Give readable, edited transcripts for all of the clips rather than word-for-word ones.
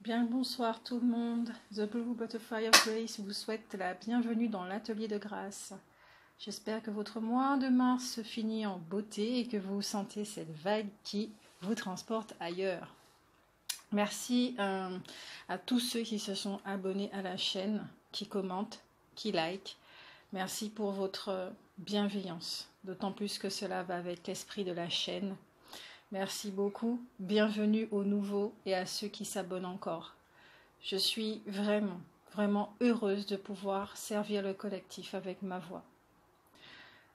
Bien le bonsoir tout le monde. The Blue Butterfly of Grace vous souhaite la bienvenue dans l'atelier de grâce. J'espère que votre mois de mars se finit en beauté et que vous sentez cette vague qui vous transporte ailleurs. Merci à tous ceux qui se sont abonnés à la chaîne, qui commentent, qui like. Merci pour votre bienveillance, d'autant plus que cela va avec l'esprit de la chaîne. Merci beaucoup, bienvenue aux nouveaux et à ceux qui s'abonnent encore. Je suis vraiment heureuse de pouvoir servir le collectif avec ma voix.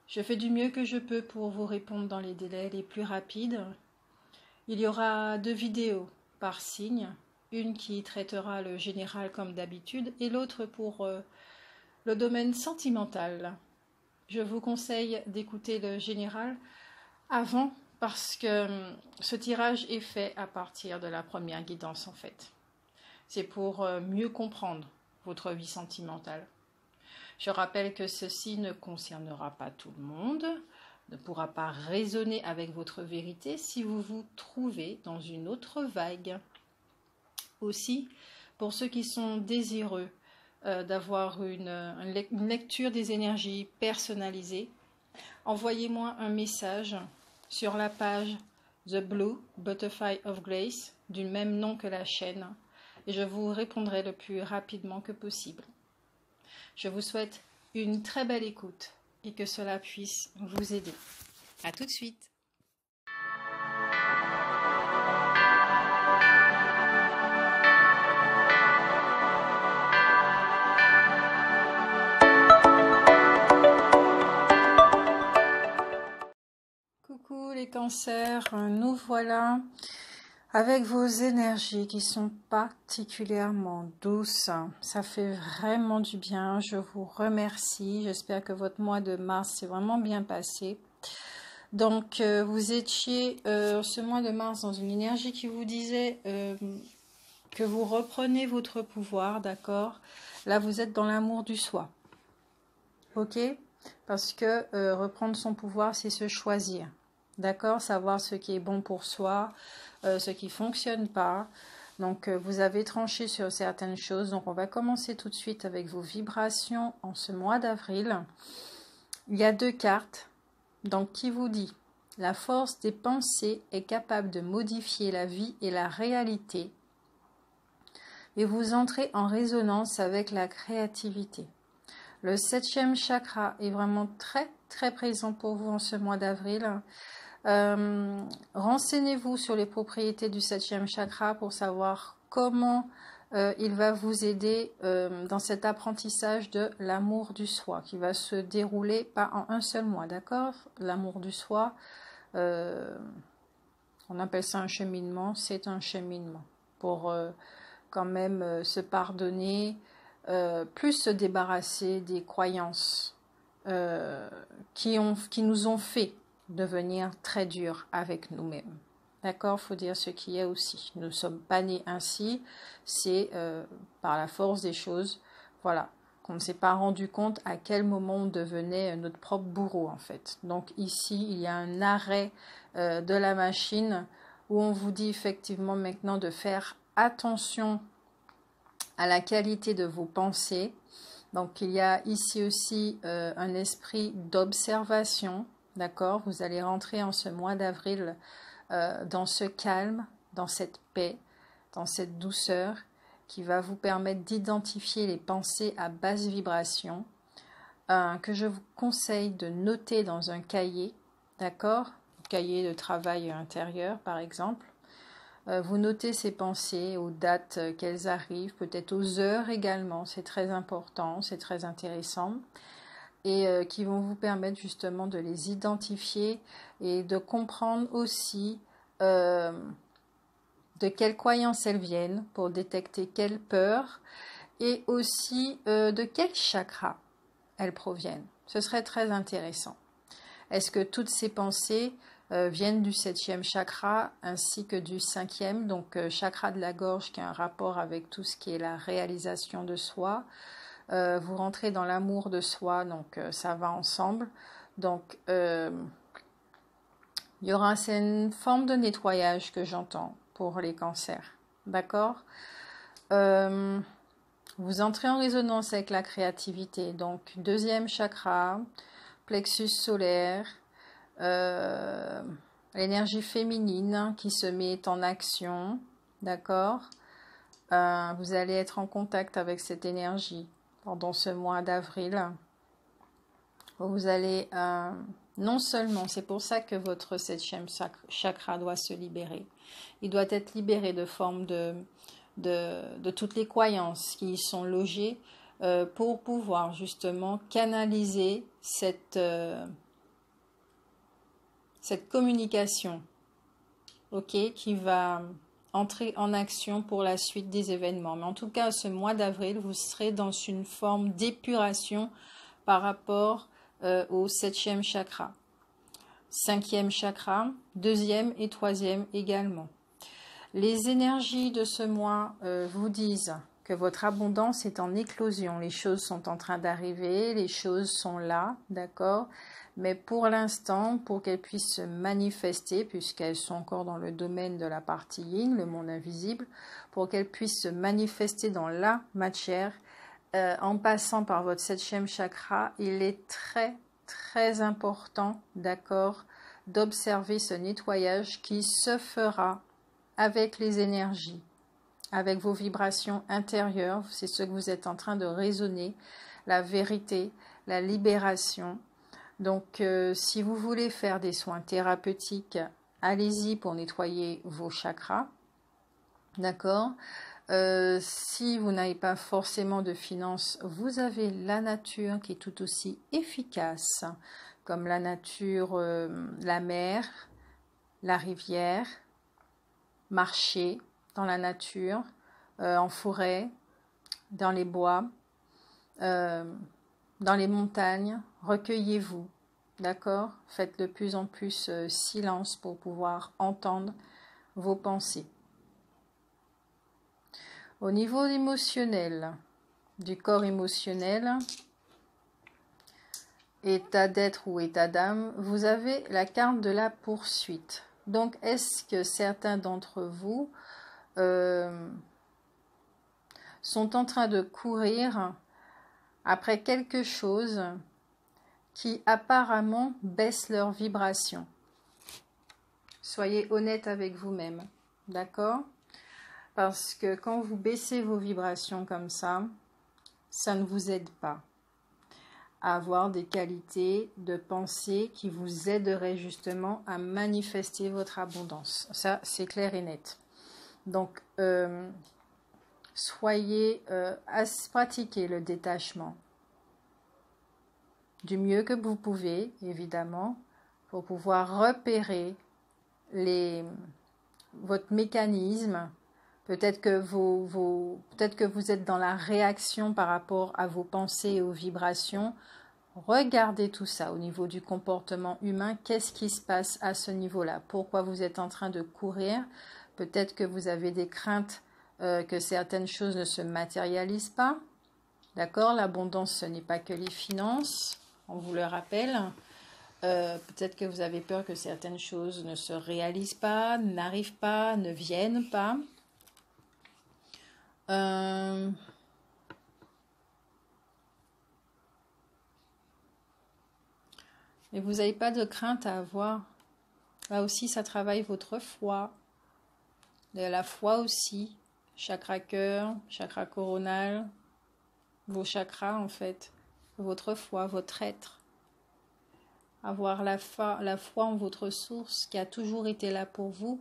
Je fais du mieux que je peux pour vous répondre dans les délais les plus rapides. Il y aura 2 vidéos par signe, une qui traitera le général comme d'habitude et l'autre pour le domaine sentimental. Je vous conseille d'écouter le général avant parce que ce tirage est fait à partir de la première guidance en fait. C'est pour mieux comprendre votre vie sentimentale. Je rappelle que ceci ne concernera pas tout le monde, ne pourra pas résonner avec votre vérité si vous vous trouvez dans une autre vague. Aussi, pour ceux qui sont désireux d'avoir une lecture des énergies personnalisée, envoyez-moi un message sur la page The Blue Butterfly of Grace, du même nom que la chaîne, et je vous répondrai le plus rapidement que possible. Je vous souhaite une très belle écoute et que cela puisse vous aider. À tout de suite. Coucou les cancers, nous voilà avec vos énergies qui sont particulièrement douces. Ça fait vraiment du bien, je vous remercie. J'espère que votre mois de mars s'est vraiment bien passé. Donc vous étiez ce mois de mars dans une énergie qui vous disait que vous reprenez votre pouvoir, d'accord? Là vous êtes dans l'amour du soi, ok? Parce que reprendre son pouvoir, c'est se choisir. D'accord, savoir ce qui est bon pour soi, ce qui ne fonctionne pas. Donc, vous avez tranché sur certaines choses. Donc, on va commencer tout de suite avec vos vibrations en ce mois d'avril. Il y a 2 cartes. Donc, qui vous dit? La force des pensées est capable de modifier la vie et la réalité. Et vous entrez en résonance avec la créativité. Le 7e chakra est vraiment très présent pour vous en ce mois d'avril. Renseignez-vous sur les propriétés du 7e chakra pour savoir comment il va vous aider dans cet apprentissage de l'amour du soi qui va se dérouler pas en un seul mois, d'accord? L'amour du soi, on appelle ça un cheminement, c'est un cheminement pour quand même se pardonner, plus se débarrasser des croyances qui nous ont fait devenir très dur avec nous-mêmes. D'accord, faut dire ce qui est aussi. Nous ne sommes pas nés ainsi, c'est par la force des choses, voilà, qu'on ne s'est pas rendu compte à quel moment on devenait notre propre bourreau en fait. Donc ici, il y a un arrêt de la machine où on vous dit effectivement maintenant de faire attention à la qualité de vos pensées. Donc il y a ici aussi un esprit d'observation. D'accord, vous allez rentrer en ce mois d'avril dans ce calme, dans cette paix, dans cette douceur qui va vous permettre d'identifier les pensées à basse vibration que je vous conseille de noter dans un cahier, d'accord, cahier de travail intérieur par exemple. Vous notez ces pensées aux dates qu'elles arrivent, peut-être aux heures également, c'est très important, c'est très intéressant. Et qui vont vous permettre justement de les identifier et de comprendre aussi de quelles croyances elles viennent pour détecter quelles peurs et aussi de quel chakra elles proviennent. Ce serait très intéressant. Est-ce que toutes ces pensées viennent du 7e chakra ainsi que du 5e, donc chakra de la gorge qui a un rapport avec tout ce qui est la réalisation de soi. Vous rentrez dans l'amour de soi, donc ça va ensemble. Donc, il y aura une forme de nettoyage que j'entends pour les cancers. D'accord? Vous entrez en résonance avec la créativité. Donc, deuxième chakra, plexus solaire, l'énergie féminine qui se met en action, d'accord? Vous allez être en contact avec cette énergie pendant ce mois d'avril. Vous allez, non seulement, c'est pour ça que votre septième chakra doit se libérer. Il doit être libéré de forme de toutes les croyances qui y sont logées pour pouvoir justement canaliser cette communication, ok, qui va entrer en action pour la suite des événements. Mais en tout cas, ce mois d'avril, vous serez dans une forme d'épuration par rapport au septième chakra, cinquième chakra, deuxième et troisième également. Les énergies de ce mois vous disent que votre abondance est en éclosion. Les choses sont en train d'arriver, les choses sont là, d'accord? Mais pour l'instant, pour qu'elles puissent se manifester, puisqu'elles sont encore dans le domaine de la partie yin, le monde invisible, pour qu'elles puissent se manifester dans la matière, en passant par votre septième chakra, il est très, très important, d'accord, d'observer ce nettoyage qui se fera avec les énergies, avec vos vibrations intérieures, c'est ce que vous êtes en train de raisonner, la vérité, la libération. Donc, si vous voulez faire des soins thérapeutiques, allez-y pour nettoyer vos chakras, d'accord? Si vous n'avez pas forcément de finances, vous avez la nature qui est tout aussi efficace, comme la nature, la mer, la rivière, marcher dans la nature, en forêt, dans les bois, dans les montagnes, recueillez-vous, d'accord? Faites de plus en plus silence pour pouvoir entendre vos pensées. Au niveau émotionnel, du corps émotionnel, état d'être ou état d'âme, vous avez la carte de la poursuite. Donc, est-ce que certains d'entre vous sont en train de courir après quelque chose qui apparemment baisse leur vibration? Soyez honnête avec vous-même, d'accord? Parce que quand vous baissez vos vibrations comme ça ne vous aide pas à avoir des qualités de pensée qui vous aideraient justement à manifester votre abondance. Ça, c'est clair et net. Donc, pratiquez le détachement du mieux que vous pouvez, évidemment, pour pouvoir repérer votre mécanisme. Peut-être que peut-être que vous êtes dans la réaction par rapport à vos pensées et aux vibrations. Regardez tout ça au niveau du comportement humain. Qu'est-ce qui se passe à ce niveau-là? Pourquoi vous êtes en train de courir? Peut-être que vous avez des craintes que certaines choses ne se matérialisent pas. D'accord? L'abondance, ce n'est pas que les finances, on vous le rappelle. Peut-être que vous avez peur que certaines choses ne se réalisent pas, n'arrivent pas, ne viennent pas. Mais vous n'avez pas de crainte à avoir. Là aussi, ça travaille votre foi. La foi aussi. Chakra cœur, chakra coronal. Vos chakras, en fait. Votre foi, votre être. Avoir la foi en votre source qui a toujours été là pour vous,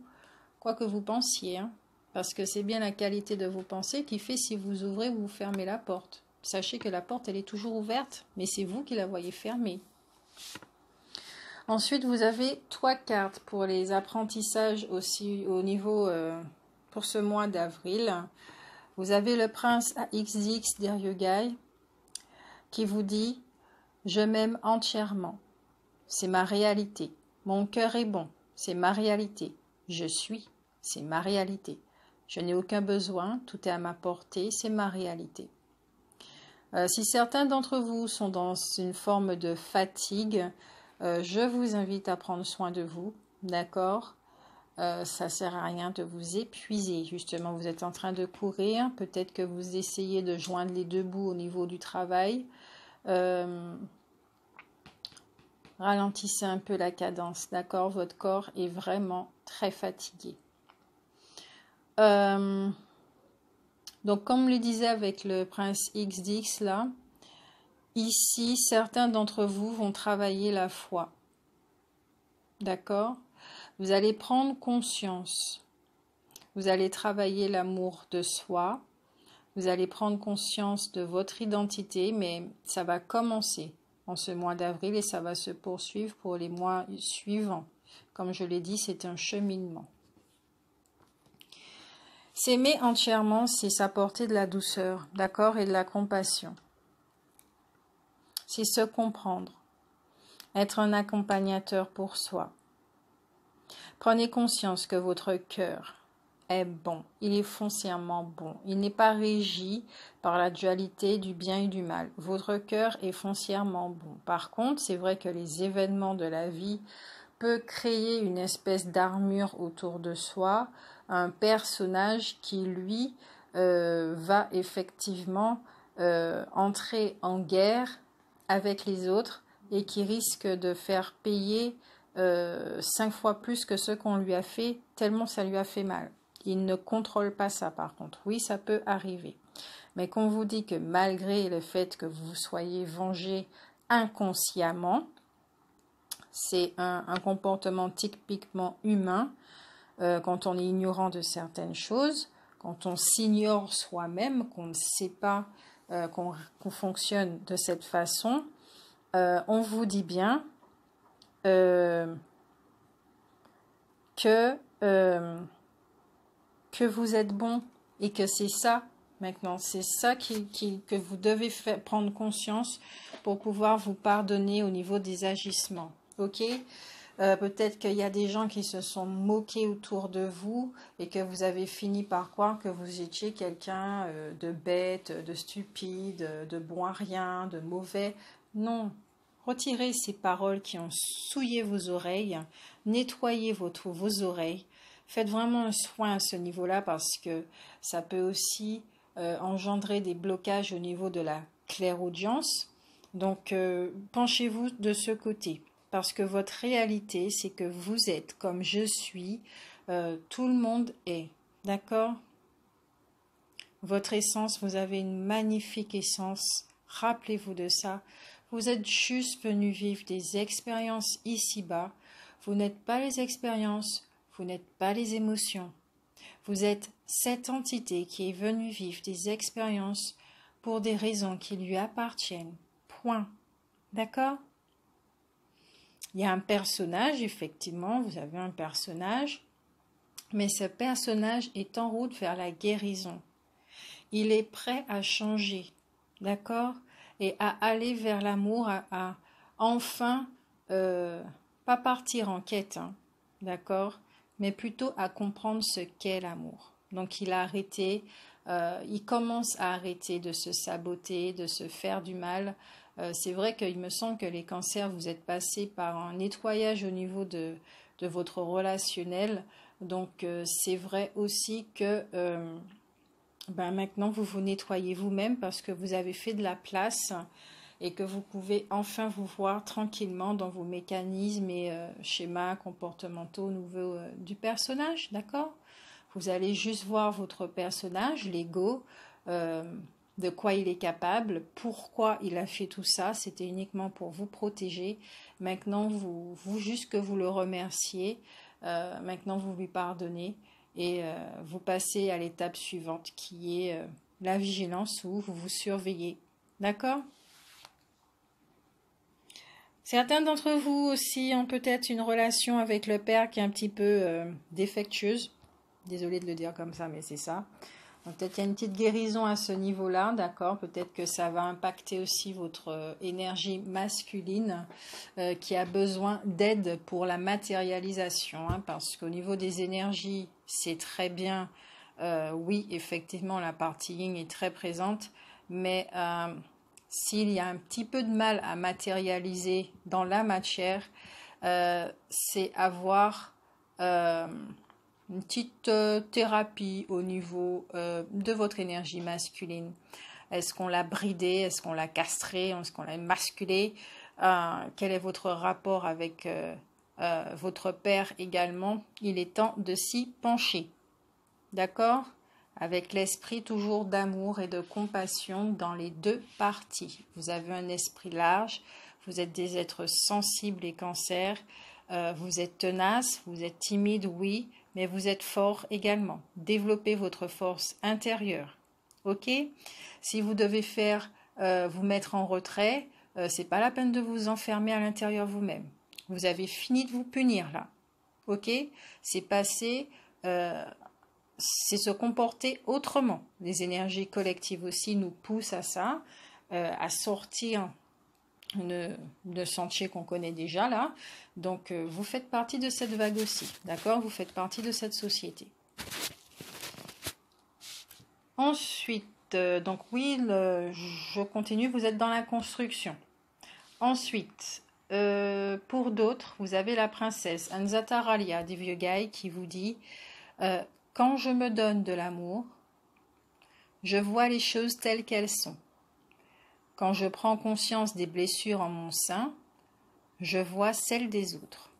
quoi que vous pensiez. Hein. Parce que c'est bien la qualité de vos pensées qui fait si vous ouvrez ou vous fermez la porte. Sachez que la porte, elle est toujours ouverte, mais c'est vous qui la voyez fermée. Ensuite, vous avez 3 cartes pour les apprentissages aussi au niveau, pour ce mois d'avril. Vous avez le prince AXX d'Eryogai qui vous dit « Je m'aime entièrement, c'est ma réalité. Mon cœur est bon, c'est ma réalité. Je suis, c'est ma réalité. Je n'ai aucun besoin, tout est à ma portée, c'est ma réalité. » Si certains d'entre vous sont dans une forme de fatigue, je vous invite à prendre soin de vous, d'accord? ça sert à rien de vous épuiser. Justement, vous êtes en train de courir. Peut-être que vous essayez de joindre les deux bouts au niveau du travail. Ralentissez un peu la cadence, d'accord? Votre corps est vraiment très fatigué. Donc, comme le disait avec le prince XDX, là, ici, certains d'entre vous vont travailler la foi. D'accord? Vous allez prendre conscience. Vous allez travailler l'amour de soi. Vous allez prendre conscience de votre identité, mais ça va commencer en ce mois d'avril et ça va se poursuivre pour les mois suivants. Comme je l'ai dit, c'est un cheminement. S'aimer entièrement, c'est s'apporter de la douceur, d'accord, et de la compassion. C'est se comprendre, être un accompagnateur pour soi. Prenez conscience que votre cœur est bon, il est foncièrement bon. Il n'est pas régi par la dualité du bien et du mal. Votre cœur est foncièrement bon. Par contre, c'est vrai que les événements de la vie peuvent créer une espèce d'armure autour de soi, un personnage qui, lui, va effectivement entrer en guerre avec les autres et qui risque de faire payer 5 fois plus que ce qu'on lui a fait, tellement ça lui a fait mal. Il ne contrôle pas ça par contre. Oui, ça peut arriver. Mais qu'on vous dit que malgré le fait que vous soyez vengé inconsciemment, c'est un comportement typiquement humain quand on est ignorant de certaines choses, quand on s'ignore soi-même, qu'on ne sait pas qu'on fonctionne de cette façon, on vous dit bien que vous êtes bon et que c'est ça maintenant, c'est ça que vous devez prendre conscience pour pouvoir vous pardonner au niveau des agissements, ok? Peut-être qu'il y a des gens qui se sont moqués autour de vous et que vous avez fini par croire que vous étiez quelqu'un de bête, de stupide, de bon à rien, de mauvais. Non, retirez ces paroles qui ont souillé vos oreilles, nettoyez vos oreilles. Faites vraiment un soin à ce niveau-là parce que ça peut aussi engendrer des blocages au niveau de la clairaudience. Donc, penchez-vous de ce côté. Parce que votre réalité, c'est que vous êtes comme je suis, tout le monde est, d'accord? Votre essence, vous avez une magnifique essence, rappelez-vous de ça. Vous êtes juste venu vivre des expériences ici-bas. Vous n'êtes pas les expériences, vous n'êtes pas les émotions. Vous êtes cette entité qui est venue vivre des expériences pour des raisons qui lui appartiennent. Point. D'accord? Il y a un personnage, effectivement, vous avez un personnage, mais ce personnage est en route vers la guérison. Il est prêt à changer, d'accord? Et à aller vers l'amour, à enfin, pas partir en quête, hein, d'accord? Mais plutôt à comprendre ce qu'est l'amour. Donc il a arrêté, il commence à arrêter de se saboter, de se faire du mal. C'est vrai qu'il me semble que les cancers, vous êtes passés par un nettoyage au niveau de votre relationnel. Donc c'est vrai aussi que maintenant vous vous nettoyez vous-même parce que vous avez fait de la place et que vous pouvez enfin vous voir tranquillement dans vos mécanismes et schémas comportementaux nouveaux du personnage, d'accord? Vous allez juste voir votre personnage, l'ego, de quoi il est capable, pourquoi il a fait tout ça, c'était uniquement pour vous protéger. Maintenant, vous juste que vous le remerciez, maintenant vous lui pardonnez et vous passez à l'étape suivante qui est la vigilance où vous vous surveillez. D'accord? Certains d'entre vous aussi ont peut-être une relation avec le père qui est un petit peu défectueuse. Désolée de le dire comme ça, mais c'est ça. Donc peut-être qu'il y a une petite guérison à ce niveau-là, d'accord? Peut-être que ça va impacter aussi votre énergie masculine qui a besoin d'aide pour la matérialisation, hein, parce qu'au niveau des énergies, c'est très bien. Oui, effectivement, la partie yin est très présente, mais s'il y a un petit peu de mal à matérialiser dans la matière, c'est avoir une petite thérapie au niveau de votre énergie masculine. Est-ce qu'on l'a bridée? Est-ce qu'on l'a castrée? Est-ce qu'on l'a émasculée? Quel est votre rapport avec votre père également? Il est temps de s'y pencher. D'accord? Avec l'esprit toujours d'amour et de compassion dans les deux parties. Vous avez un esprit large, vous êtes des êtres sensibles et cancers, vous êtes tenaces, vous êtes timide, oui, mais vous êtes fort également. Développez votre force intérieure. Ok? Si vous devez vous mettre en retrait, c'est pas la peine de vous enfermer à l'intérieur vous-même. Vous avez fini de vous punir là. Ok? C'est passé. C'est se comporter autrement. Les énergies collectives aussi nous poussent à ça, à sortir de sentiers qu'on connaît déjà là. Donc vous faites partie de cette vague aussi, d'accord? Vous faites partie de cette société. Ensuite, donc oui, je continue, vous êtes dans la construction. Ensuite, pour d'autres, vous avez la princesse Anzata Ralia des vieux Gaï qui vous dit quand je me donne de l'amour, je vois les choses telles qu'elles sont. Quand je prends conscience des blessures en mon sein, je vois celles des autres.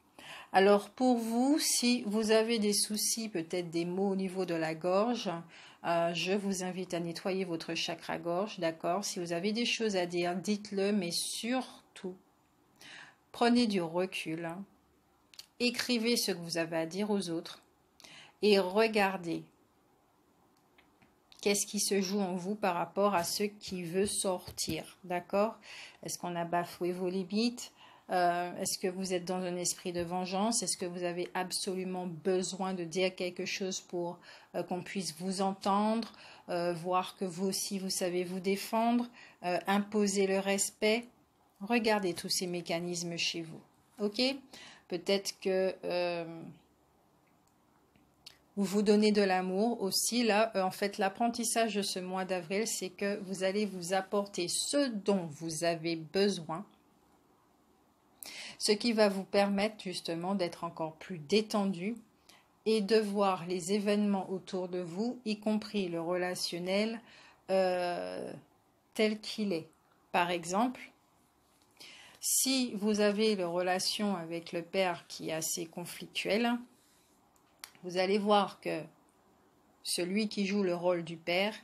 Alors pour vous, si vous avez des soucis, peut-être des maux au niveau de la gorge, je vous invite à nettoyer votre chakra gorge, d'accord? Si vous avez des choses à dire, dites-le, mais surtout, prenez du recul, écrivez ce que vous avez à dire aux autres et regardez qu'est-ce qui se joue en vous par rapport à ce qui veut sortir, d'accord? Est-ce qu'on a bafoué vos limites? Est-ce que vous êtes dans un esprit de vengeance? Est-ce que vous avez absolument besoin de dire quelque chose pour qu'on puisse vous entendre, voir que vous aussi vous savez vous défendre, imposer le respect? Regardez tous ces mécanismes chez vous, ok? Peut-être que vous vous donnez de l'amour aussi. Là, en fait, l'apprentissage de ce mois d'avril, c'est que vous allez vous apporter ce dont vous avez besoin, ce qui va vous permettre justement d'être encore plus détendu et de voir les événements autour de vous, y compris le relationnel, tel qu'il est. Par exemple, si vous avez une relation avec le père qui est assez conflictuelle, vous allez voir que celui qui joue le rôle du père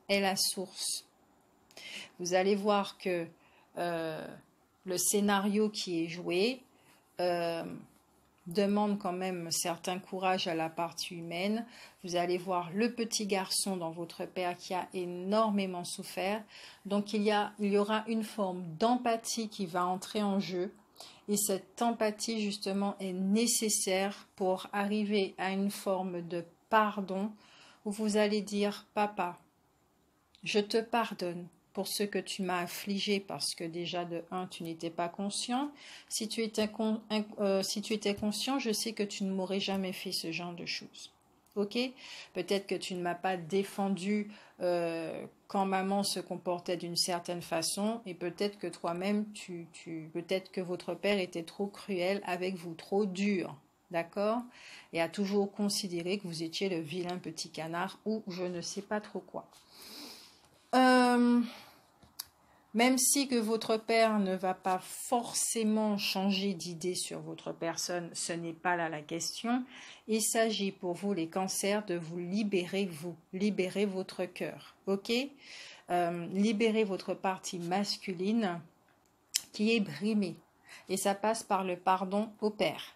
est la source. Vous allez voir que le scénario qui est joué demande quand même un certain courage à la partie humaine. Vous allez voir le petit garçon dans votre père qui a énormément souffert. Donc il y aura une forme d'empathie qui va entrer en jeu. Et cette empathie justement est nécessaire pour arriver à une forme de pardon où vous allez dire « Papa, je te pardonne pour ce que tu m'as affligé parce que déjà de un, tu n'étais pas conscient. Si tu étais conscient, je sais que tu ne m'aurais jamais fait ce genre de choses. Ok? Peut-être que tu ne m'as pas défendu quand maman se comportait d'une certaine façon et peut-être que toi-même, peut-être que votre père était trop cruel avec vous, trop dur. D'accord? Et a toujours considéré que vous étiez le vilain petit canard ou je ne sais pas trop quoi. Même si que votre père ne va pas forcément changer d'idée sur votre personne, ce n'est pas là la question. Il s'agit pour vous, les cancers, de vous, libérer votre cœur, ok? Libérer votre partie masculine qui est brimée. Et ça passe par le pardon au père.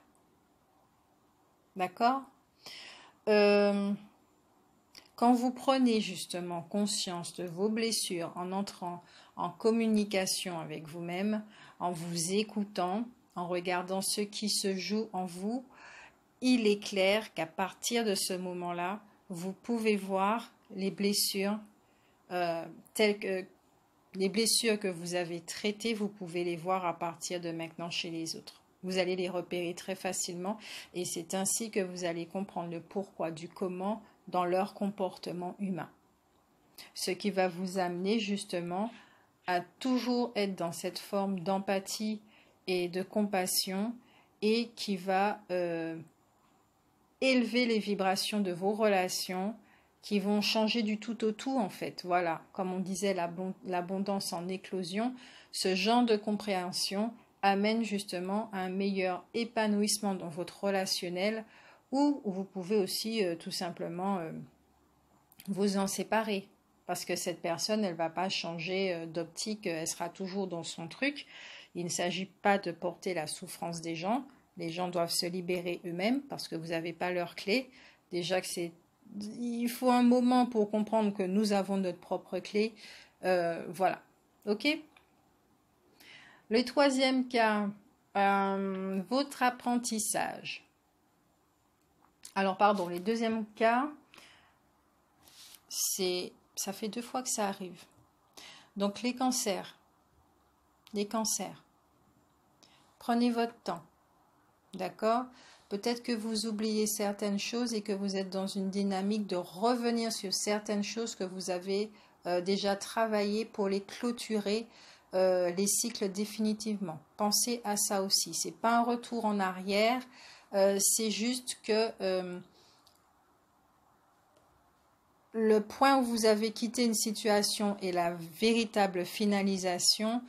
D'accord? Quand vous prenez justement conscience de vos blessures en entrant en communication avec vous-même, en vous écoutant, en regardant ce qui se joue en vous, il est clair qu'à partir de ce moment-là, vous pouvez voir les blessures telles que les blessures que vous avez traitées, vous pouvez les voir à partir de maintenant chez les autres. Vous allez les repérer très facilement et c'est ainsi que vous allez comprendre le pourquoi du comment dans leur comportement humain. Ce qui va vous amener justement à toujours être dans cette forme d'empathie et de compassion et qui va élever les vibrations de vos relations, qui vont changer du tout au tout en fait. Voilà, comme on disait, l'abondance en éclosion, ce genre de compréhension amène justement à un meilleur épanouissement dans votre relationnel, ou vous pouvez aussi tout simplement vous en séparer. Parce que cette personne, elle ne va pas changer d'optique, elle sera toujours dans son truc. Il ne s'agit pas de porter la souffrance des gens. Les gens doivent se libérer eux-mêmes parce que vous n'avez pas leur clé. Déjà que il faut un moment pour comprendre que nous avons notre propre clé. Voilà. OK? Le troisième cas, votre apprentissage. Alors, pardon, le deuxième cas, ça fait 2 fois que ça arrive. Donc, les cancers. Prenez votre temps. D'accord? Peut-être que vous oubliez certaines choses et que vous êtes dans une dynamique de revenir sur certaines choses que vous avez déjà travaillées pour les clôturer, les cycles définitivement. Pensez à ça aussi. Ce n'est pas un retour en arrière, c'est juste que le point où vous avez quitté une situation est la véritable finalisation.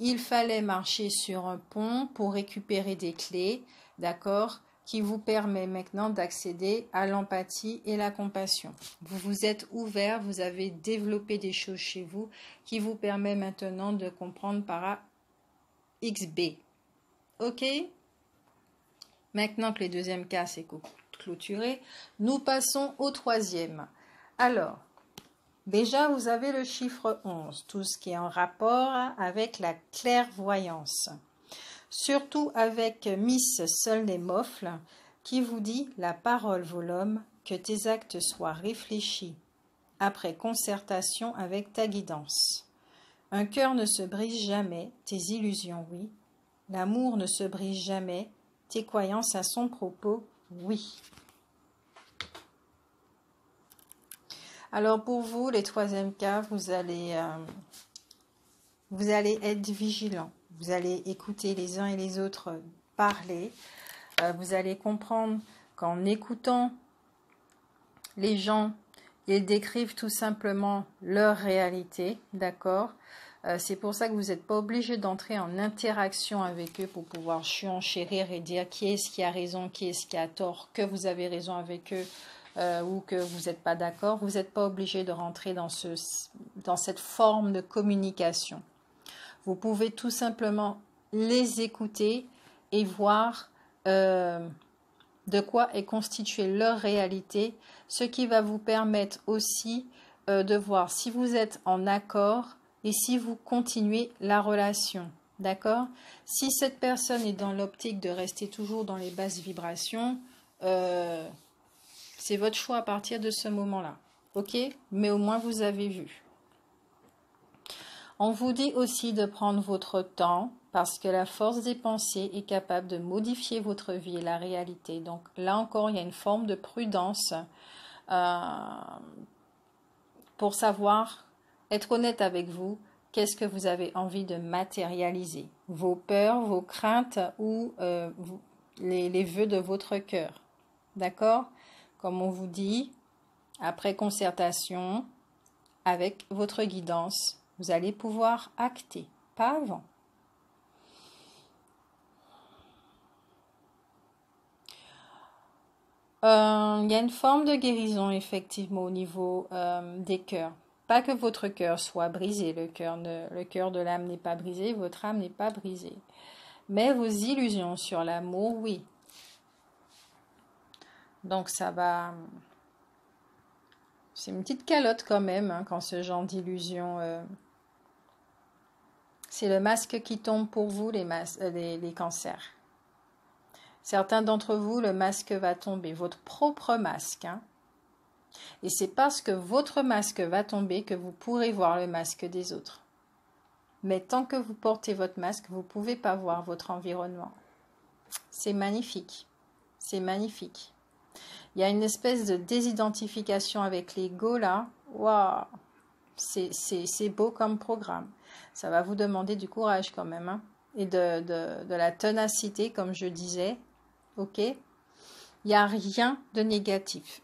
Il fallait marcher sur un pont pour récupérer des clés, d'accord, qui vous permet maintenant d'accéder à l'empathie et la compassion. Vous vous êtes ouvert, vous avez développé des choses chez vous qui vous permet maintenant de comprendre par XB. OK? Maintenant que le deuxième cas c'est clôturé, nous passons au troisième. Alors, déjà, vous avez le chiffre 11, tout ce qui est en rapport avec la clairvoyance. Surtout avec Miss Solnay-Moffle qui vous dit « La parole vaut l'homme, que tes actes soient réfléchis, après concertation avec ta guidance. Un cœur ne se brise jamais, tes illusions, oui. L'amour ne se brise jamais, tes croyances à son propos, oui. » Alors pour vous, les troisième cas, vous allez être vigilant. Vous allez écouter les uns et les autres parler. Vous allez comprendre qu'en écoutant les gens, ils décrivent tout simplement leur réalité, d'accord? C'est pour ça que vous n'êtes pas obligé d'entrer en interaction avec eux pour pouvoir surenchérir et dire qui est-ce qui a raison, qui est-ce qui a tort, que vous avez raison avec eux ou que vous n'êtes pas d'accord. Vous n'êtes pas obligé de rentrer dans cette forme de communication. Vous pouvez tout simplement les écouter et voir de quoi est constituée leur réalité, ce qui va vous permettre aussi de voir si vous êtes en accord et si vous continuez la relation. D'accord? Si cette personne est dans l'optique de rester toujours dans les basses vibrations, c'est votre choix à partir de ce moment-là. OK? Mais au moins vous avez vu. On vous dit aussi de prendre votre temps parce que la force des pensées est capable de modifier votre vie et la réalité. Donc là encore, il y a une forme de prudence pour savoir, être honnête avec vous, qu'est-ce que vous avez envie de matérialiser. Vos peurs, vos craintes ou les vœux de votre cœur. D'accord? Comme on vous dit, après concertation avec votre guidance, vous allez pouvoir acter, pas avant. Il y a une forme de guérison effectivement au niveau des cœurs. Pas que votre cœur soit brisé, le cœur de l'âme n'est pas brisé, votre âme n'est pas brisée. Mais vos illusions sur l'amour, oui. Donc ça va... C'est une petite calotte quand même, hein, quand ce genre d'illusion... C'est le masque qui tombe pour vous, les cancers. Certains d'entre vous, le masque va tomber, votre propre masque. Hein. Et c'est parce que votre masque va tomber que vous pourrez voir le masque des autres. Mais tant que vous portez votre masque, vous ne pouvez pas voir votre environnement. C'est magnifique. C'est magnifique. Il y a une espèce de désidentification avec l'ego là. Waouh! C'est beau comme programme. Ça va vous demander du courage quand même. Hein, et de la ténacité, comme je disais. Ok? Il Il n'y a rien de négatif.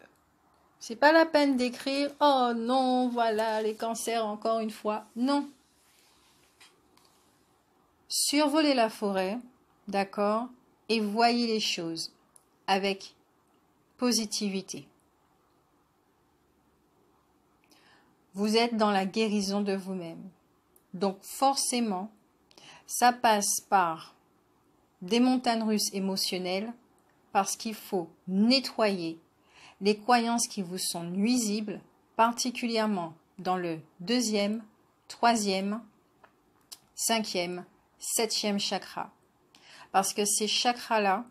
C'est pas la peine d'écrire « Oh non, voilà, les cancers encore une fois ». Non. Survolez la forêt, d'accord, et voyez les choses avec positivité. Vous êtes dans la guérison de vous-même. Donc forcément, ça passe par des montagnes russes émotionnelles parce qu'il faut nettoyer les croyances qui vous sont nuisibles, particulièrement dans le 2e, 3e, 5e, 7e chakra. Parce que ces chakras-là,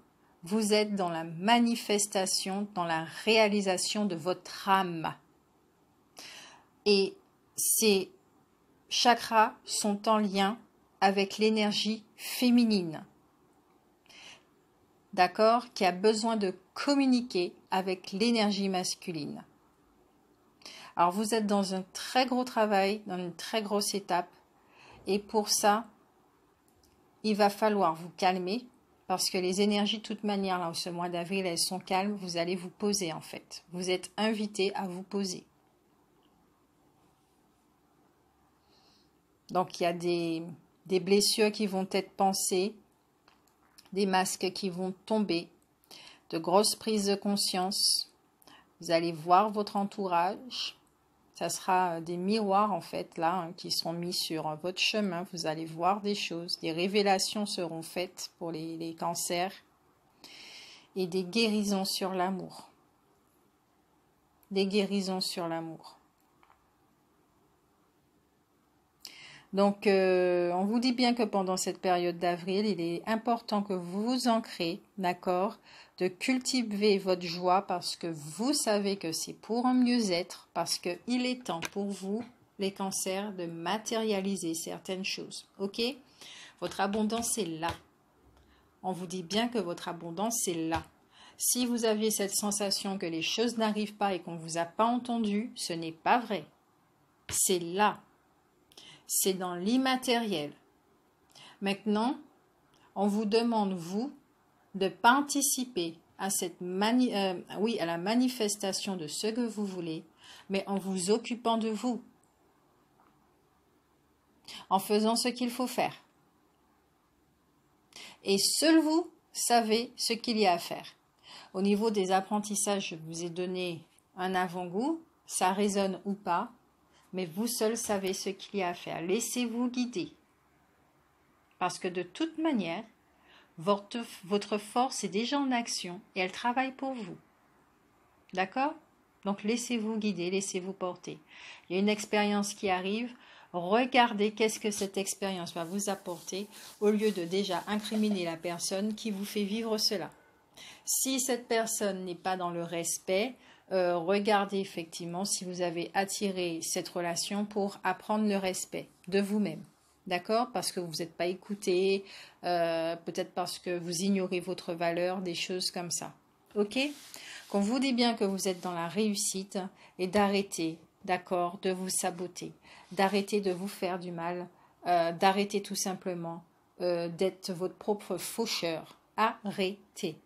vous êtes dans la manifestation, dans la réalisation de votre âme. Et ces chakras sont en lien avec l'énergie féminine. D'accord, qui a besoin de communiquer avec l'énergie masculine. Alors vous êtes dans un très gros travail, dans une très grosse étape, et pour ça, il va falloir vous calmer, parce que les énergies, de toute manière, là, ce mois d'avril, elles sont calmes, vous allez vous poser en fait. Vous êtes invité à vous poser. Donc il y a des blessures qui vont être pansées, des masques qui vont tomber, de grosses prises de conscience. Vous allez voir votre entourage. Ça sera des miroirs en fait là hein, qui seront mis sur votre chemin. Vous allez voir des choses. Des révélations seront faites pour les cancers. Et des guérisons sur l'amour. Des guérisons sur l'amour. Donc, on vous dit bien que pendant cette période d'avril, il est important que vous vous ancrez, d'accord, de cultiver votre joie parce que vous savez que c'est pour un mieux-être, parce qu'il est temps pour vous, les cancers, de matérialiser certaines choses, ok? Votre abondance est là. On vous dit bien que votre abondance est là. Si vous aviez cette sensation que les choses n'arrivent pas et qu'on ne vous a pas entendu, ce n'est pas vrai. C'est là. C'est dans l'immatériel. Maintenant, on vous demande, vous, de participer à à la manifestation de ce que vous voulez, mais en vous occupant de vous, en faisant ce qu'il faut faire. Et seul vous savez ce qu'il y a à faire. Au niveau des apprentissages, je vous ai donné un avant-goût, ça résonne ou pas, mais vous seul savez ce qu'il y a à faire. Laissez-vous guider. Parce que de toute manière, votre force est déjà en action et elle travaille pour vous. D'accord? Donc laissez-vous guider, laissez-vous porter. Il y a une expérience qui arrive. Regardez qu'est-ce que cette expérience va vous apporter au lieu de déjà incriminer la personne qui vous fait vivre cela. Si cette personne n'est pas dans le respect, regardez effectivement si vous avez attiré cette relation pour apprendre le respect de vous-même. D'accord? Parce que vous n'êtes pas écouté, peut-être parce que vous ignorez votre valeur, des choses comme ça. Ok? Qu'on vous dit bien que vous êtes dans la réussite et d'arrêter, d'accord, de vous saboter, d'arrêter de vous faire du mal, d'arrêter tout simplement d'être votre propre faucheur. Arrêtez.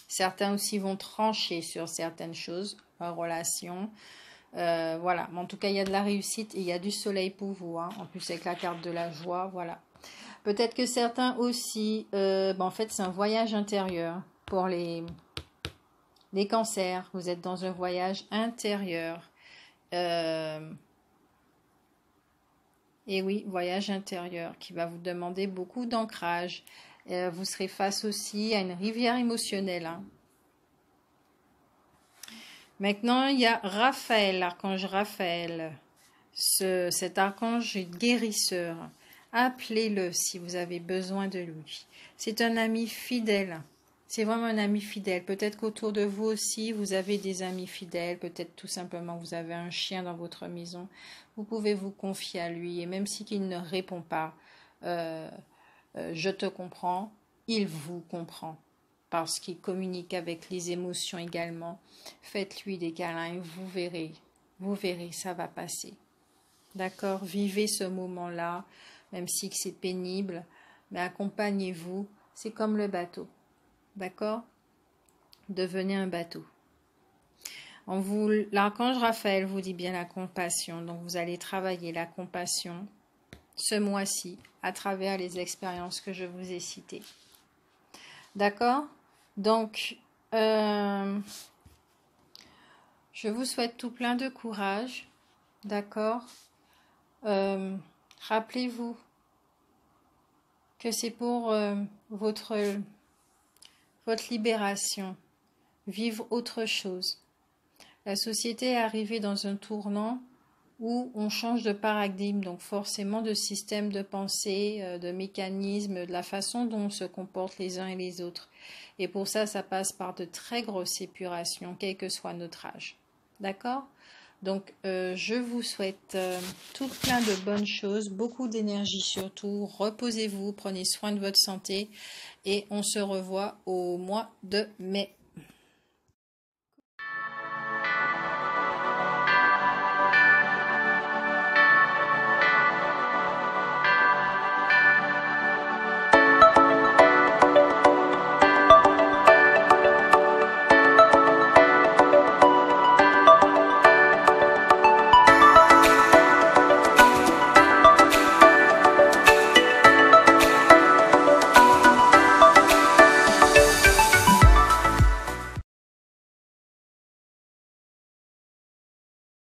Certains aussi vont trancher sur certaines choses, en relation. Voilà, mais en tout cas, il y a de la réussite et il y a du soleil pour vous. Hein. En plus, avec la carte de la joie, voilà. Peut-être que certains aussi, en fait, c'est un voyage intérieur pour les cancers. Vous êtes dans un voyage intérieur. Et oui, voyage intérieur qui va vous demander beaucoup d'ancrage. Vous serez face aussi à une rivière émotionnelle. Hein. Maintenant, il y a Raphaël, l'archange Raphaël. Cet archange guérisseur. Appelez-le si vous avez besoin de lui. C'est un ami fidèle. C'est vraiment un ami fidèle. Peut-être qu'autour de vous aussi, vous avez des amis fidèles. Peut-être tout simplement vous avez un chien dans votre maison. Vous pouvez vous confier à lui. Et même s'il ne répond pas, je te comprends, il vous comprend. Parce qu'il communique avec les émotions également. Faites-lui des câlins et vous verrez, ça va passer. D'accord? Vivez ce moment-là, même si c'est pénible, mais accompagnez-vous. C'est comme le bateau. D'accord? devenez un bateau. L'archange Raphaël vous dit bien la compassion. Donc, vous allez travailler la compassion ce mois-ci à travers les expériences que je vous ai citées. D'accord? Donc, je vous souhaite tout plein de courage. D'accord? Rappelez-vous que c'est pour votre libération, vivre autre chose. La société est arrivée dans un tournant où on change de paradigme, donc forcément de système de pensée, de mécanisme, de la façon dont on se comporte les uns et les autres. Et pour ça, ça passe par de très grosses épurations, quel que soit notre âge. D'accord ? Donc, je vous souhaite tout plein de bonnes choses, beaucoup d'énergie surtout. Reposez-vous, prenez soin de votre santé et on se revoit au mois de mai.